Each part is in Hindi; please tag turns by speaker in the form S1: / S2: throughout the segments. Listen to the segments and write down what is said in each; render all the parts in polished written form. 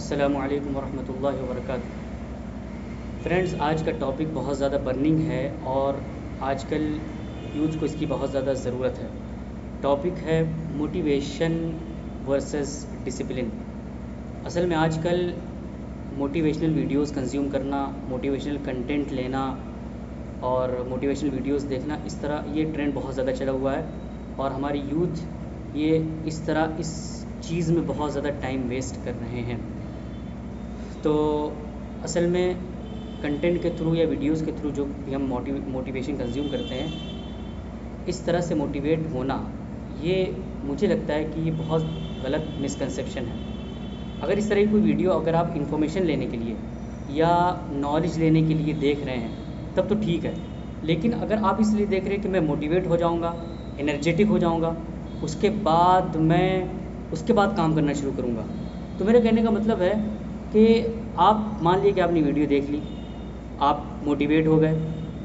S1: अस्सलामुअलैकुम वरहमतुल्लाहि वबरकातुहू। फ्रेंड्स, आज का टॉपिक बहुत ज़्यादा बर्निंग है और आजकल यूथ को इसकी बहुत ज़्यादा ज़रूरत है। टॉपिक है मोटिवेशन वर्सेस डिसिप्लिन। असल में आजकल मोटिवेशनल वीडियोस कंज्यूम करना, मोटिवेशनल कंटेंट लेना और मोटिवेशनल वीडियोस देखना, इस तरह ये ट्रेंड बहुत ज़्यादा चला हुआ है और हमारी यूथ ये इस तरह इस चीज़ में बहुत ज़्यादा टाइम वेस्ट कर रहे हैं। तो असल में कंटेंट के थ्रू या वीडियोस के थ्रू जो भी हम मोटिवेशन कंज्यूम करते हैं, इस तरह से मोटिवेट होना, ये मुझे लगता है कि ये बहुत गलत मिसकंसेप्शन है। अगर इस तरह की कोई वीडियो अगर आप इन्फॉर्मेशन लेने के लिए या नॉलेज लेने के लिए देख रहे हैं तब तो ठीक है, लेकिन अगर आप इसलिए देख रहे हैं कि मैं मोटिवेट हो जाऊंगा, एनर्जेटिक हो जाऊंगा, उसके बाद काम करना शुरू करूंगा, तो मेरे कहने का मतलब है कि आप मान लीजिए कि आपने वीडियो देख ली, आप मोटिवेट हो गए,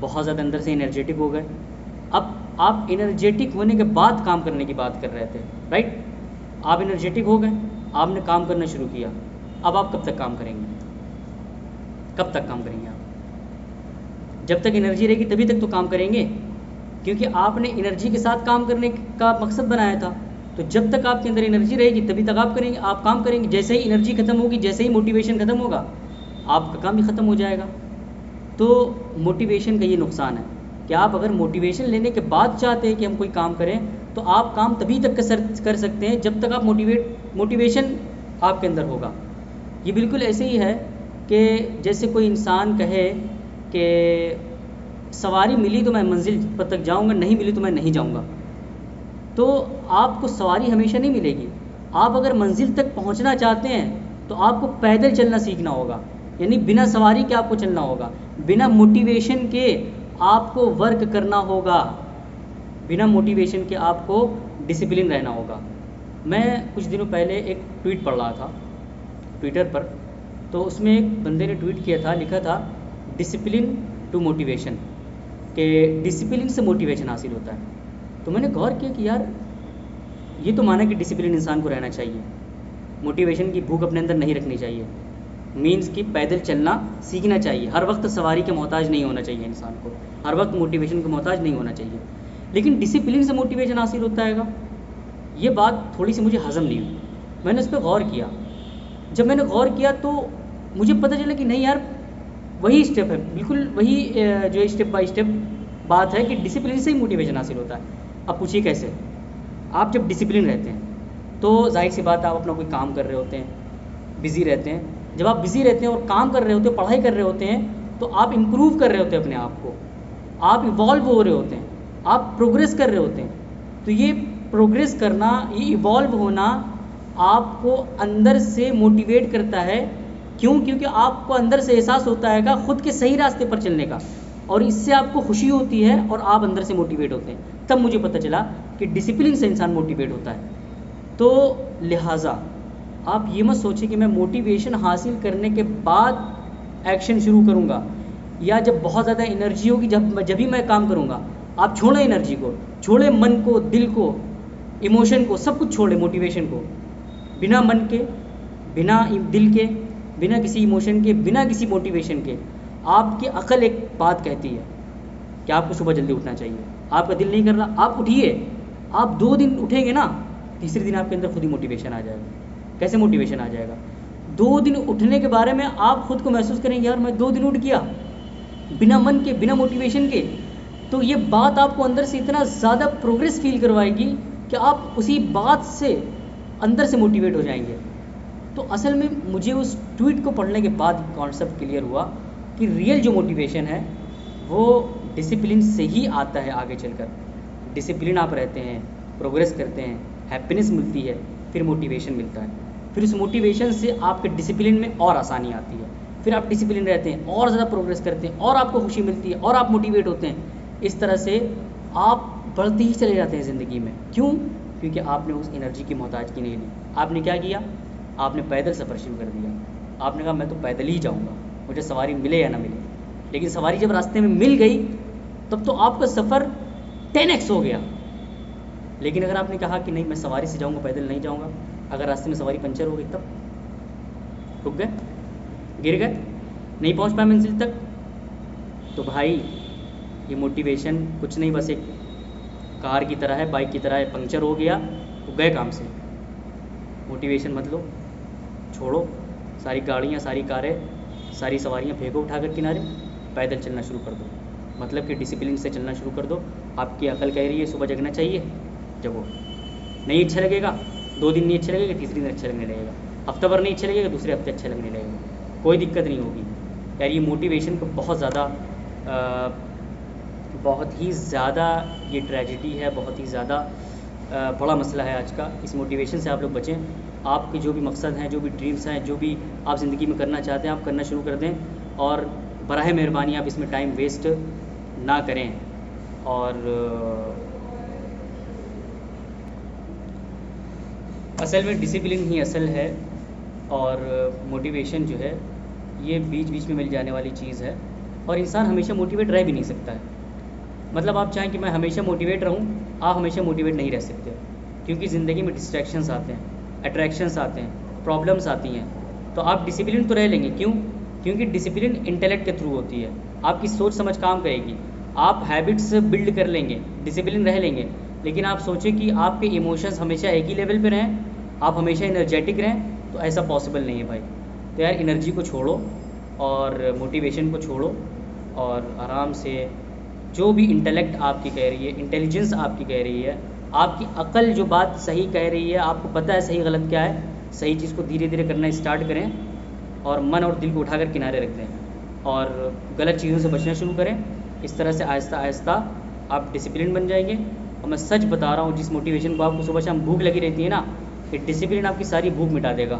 S1: बहुत ज़्यादा अंदर से एनर्जेटिक हो गए। अब आप एनर्जेटिक होने के बाद काम करने की बात कर रहे थे, राइट? आप एनर्जेटिक हो गए, आपने काम करना शुरू किया। अब आप कब तक काम करेंगे? कब तक काम करेंगे आप? जब तक एनर्जी रहेगी तभी तक तो काम करेंगे, क्योंकि आपने एनर्जी के साथ काम करने का मकसद बनाया था। तो जब तक आपके अंदर एनर्जी रहेगी तभी तक आप काम करेंगे। जैसे ही एनर्जी ख़त्म होगी, जैसे ही मोटिवेशन ख़त्म होगा, आपका काम भी ख़त्म हो जाएगा। तो मोटिवेशन का ये नुकसान है कि आप अगर मोटिवेशन लेने के बाद चाहते हैं कि हम कोई काम करें, तो आप काम तभी तक कर सकते हैं जब तक आप मोटिवेशन आपके अंदर होगा। ये बिल्कुल ऐसे ही है कि जैसे कोई इंसान कहे कि सवारी मिली तो मैं मंजिल पर तक जाऊंगा, नहीं मिली तो मैं नहीं जाऊंगा। तो आपको सवारी हमेशा नहीं मिलेगी। आप अगर मंजिल तक पहुंचना चाहते हैं तो आपको पैदल चलना सीखना होगा, यानी बिना सवारी के आपको चलना होगा। बिना मोटिवेशन के आपको वर्क करना होगा, बिना मोटिवेशन के आपको डिसिप्लिन रहना होगा। मैं कुछ दिनों पहले एक ट्वीट पढ़ रहा था ट्विटर पर, तो उसमें एक बंदे ने ट्वीट किया था, लिखा था डिसिप्लिन टू मोटिवेशन, कि डिसिप्लिन से मोटिवेशन हासिल होता है। तो मैंने गौर किया कि यार, ये तो माना कि डिसिप्लिन इंसान को रहना चाहिए, मोटिवेशन की भूख अपने अंदर नहीं रखनी चाहिए, मीन्स कि पैदल चलना सीखना चाहिए, हर वक्त सवारी के मोहताज नहीं होना चाहिए इंसान को, हर वक्त मोटिवेशन के मोहताज नहीं होना चाहिए। लेकिन डिसिप्लिन से मोटिवेशन हासिल होता है, ये बात थोड़ी सी मुझे हज़म नहीं हुई। मैंने उस पर गौर किया। जब मैंने गौर किया तो मुझे पता चला कि नहीं यार, वही स्टेप है, बिल्कुल वही जो स्टेप बाय स्टेप बात है कि डिसिप्लिन से ही मोटिवेशन हासिल होता है। अब पूछिए कैसे? आप जब डिसिप्लिन रहते हैं तो जाहिर सी बात है आप अपना कोई काम कर रहे होते हैं, बिज़ी रहते हैं। जब आप बिज़ी रहते हैं और काम कर रहे होते हैं, पढ़ाई कर रहे होते हैं, तो आप इम्प्रूव कर रहे होते हैं अपने आप को, आप इवॉल्व हो रहे होते हैं, आप प्रोग्रेस कर रहे होते हैं। तो ये प्रोग्रेस करना, ये इवॉल्व होना आपको अंदर से मोटिवेट करता है। क्यों? क्योंकि आपको अंदर से एहसास होता है खुद के सही रास्ते पर चलने का, और इससे आपको खुशी होती है और आप अंदर से मोटिवेट होते हैं। तब मुझे पता चला कि डिसिप्लिन से इंसान मोटिवेट होता है। तो लिहाजा आप ये मत सोचिए कि मैं मोटिवेशन हासिल करने के बाद एक्शन शुरू करूँगा, या जब बहुत ज़्यादा एनर्जी होगी जब भी मैं काम करूँगा। आप छोड़ें एनर्जी को, छोड़ें मन को, दिल को, इमोशन को, सब कुछ छोड़ें मोटिवेशन को। बिना मन के, बिना दिल के, बिना किसी इमोशन के, बिना किसी मोटिवेशन के, आपकी अकल एक बात कहती है कि आपको सुबह जल्दी उठना चाहिए। आपका दिल नहीं कर रहा, आप उठिए। आप 2 दिन उठेंगे ना, तीसरे दिन आपके अंदर खुद ही मोटिवेशन आ जाएगा। कैसे मोटिवेशन आ जाएगा? 2 दिन उठने के बारे में आप खुद को महसूस करेंगे, यार मैं 2 दिन उठ गया, बिना मन के, बिना मोटिवेशन के। तो ये बात आपको अंदर से इतना ज़्यादा प्रोग्रेस फील करवाएगी कि आप उसी बात से अंदर से मोटिवेट हो जाएंगे। तो असल में मुझे उस ट्वीट को पढ़ने के बाद कॉन्सेप्ट क्लियर हुआ कि रियल जो मोटिवेशन है वो डिसिप्लिन से ही आता है। आगे चलकर डिसिप्लिन आप रहते हैं, प्रोग्रेस करते हैं, हैप्पीनेस मिलती है, फिर मोटिवेशन मिलता है, फिर उस मोटिवेशन से आपके डिसिप्लिन में और आसानी आती है, फिर आप डिसिप्लिन रहते हैं, और ज़्यादा प्रोग्रेस करते हैं, और आपको खुशी मिलती है, और आप मोटिवेट होते हैं। इस तरह से आप बढ़ते ही चले जाते हैं ज़िंदगी में। क्यों? क्योंकि आपने उस एनर्जी की मोहताजगी नहीं ली। आपने क्या किया? आपने पैदल सफ़र शुरू कर दिया। आपने कहा मैं तो पैदल ही जाऊंगा, मुझे सवारी मिले या ना मिले। लेकिन सवारी जब रास्ते में मिल गई तब तो आपका सफ़र 10x हो गया। लेकिन अगर आपने कहा कि नहीं मैं सवारी से जाऊंगा, पैदल नहीं जाऊंगा, अगर रास्ते में सवारी पंचर हो गई रुक गए, गिर गए, नहीं पहुंच पाए मंजिल तक, तो भाई ये मोटिवेशन कुछ नहीं, बस एक कार की तरह है, बाइक की तरह है, पंक्चर हो गया तो गए काम से। मोटिवेशन मत लो, छोड़ो सारी गाड़ियाँ, सारी कारें, सारी सवारियाँ फेंको उठाकर किनारे, पैदल चलना शुरू कर दो। मतलब कि डिसिप्लिन से चलना शुरू कर दो। आपकी अकल कह रही है सुबह जगना चाहिए, जगो। नहीं अच्छा लगेगा, 2 दिन नहीं अच्छा लगेगा, तीसरे दिन अच्छा लगने लगेगा, हफ्ता भर नहीं अच्छा लगेगा, दूसरे हफ्ते अच्छा लगने लगेगा, कोई दिक्कत नहीं होगी यार। ये मोटिवेशन को बहुत ही ज़्यादा ये ट्रेजेडी है, बहुत ही ज़्यादा बड़ा मसला है आज का। इस मोटिवेशन से आप लोग बचें। आपके जो भी मकसद हैं, जो भी ड्रीम्स हैं, जो भी आप ज़िंदगी में करना चाहते हैं, आप करना शुरू कर दें, और बराह मेहरबानी आप इसमें टाइम वेस्ट ना करें। और असल में डिसिप्लिन ही असल है, और मोटिवेशन जो है ये बीच बीच में मिल जाने वाली चीज़ है, और इंसान हमेशा मोटिवेट रह भी नहीं सकता है। मतलब आप चाहें कि मैं हमेशा मोटिवेट रहूं, आप हमेशा मोटिवेट नहीं रह सकते, क्योंकि ज़िंदगी में डिस्ट्रैक्शंस आते हैं, अट्रैक्शंस आते हैं, प्रॉब्लम्स आती हैं। तो आप डिसिप्लिन तो रह लेंगे, क्यों? क्योंकि डिसिप्लिन इंटेलेक्ट के थ्रू होती है, आपकी सोच समझ काम करेगी, आप हैबिट्स बिल्ड कर लेंगे, डिसिप्लिन रह लेंगे। लेकिन आप सोचें कि आपके इमोशंस हमेशा एक ही लेवल पे रहें, आप हमेशा एनर्जेटिक रहें, तो ऐसा पॉसिबल नहीं है भाई। तो यार एनर्जी को छोड़ो और मोटिवेशन को छोड़ो, और आराम से जो भी इंटेलेक्ट आपकी कह रही है, इंटेलिजेंस आपकी कह रही है, आपकी अकल जो बात सही कह रही है, आपको पता है सही गलत क्या है, सही चीज़ को धीरे धीरे करना स्टार्ट करें, और मन और दिल को उठाकर किनारे रख दें, और गलत चीज़ों से बचना शुरू करें। इस तरह से आहिस्ता आहिस्ता आप डिसिप्लिन बन जाएंगे। और मैं सच बता रहा हूँ, जिस मोटिवेशन को आपको सुबह शाम भूख लगी रहती है ना, ये डिसिप्लिन आपकी सारी भूख मिटा देगा।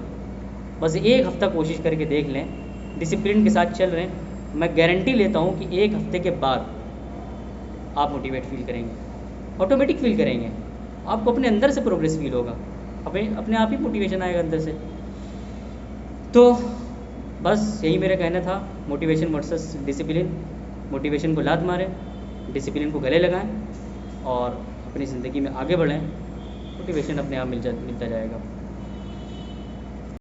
S1: बस 1 हफ़्ता कोशिश करके देख लें, डिसिप्लिन के साथ चल रहे हैं, मैं गारंटी लेता हूँ कि 1 हफ्ते के बाद आप मोटिवेट फील करेंगे, ऑटोमेटिक फील करेंगे, आपको अपने अंदर से प्रोग्रेस फील होगा, अपने आप ही मोटिवेशन आएगा अंदर से। तो बस यही मेरा कहना था, मोटिवेशन वर्सेस डिसिप्लिन। मोटिवेशन को लात मारें, डिसिप्लिन को गले लगाएं, और अपनी ज़िंदगी में आगे बढ़ें। मोटिवेशन अपने आप मिलता जाएगा।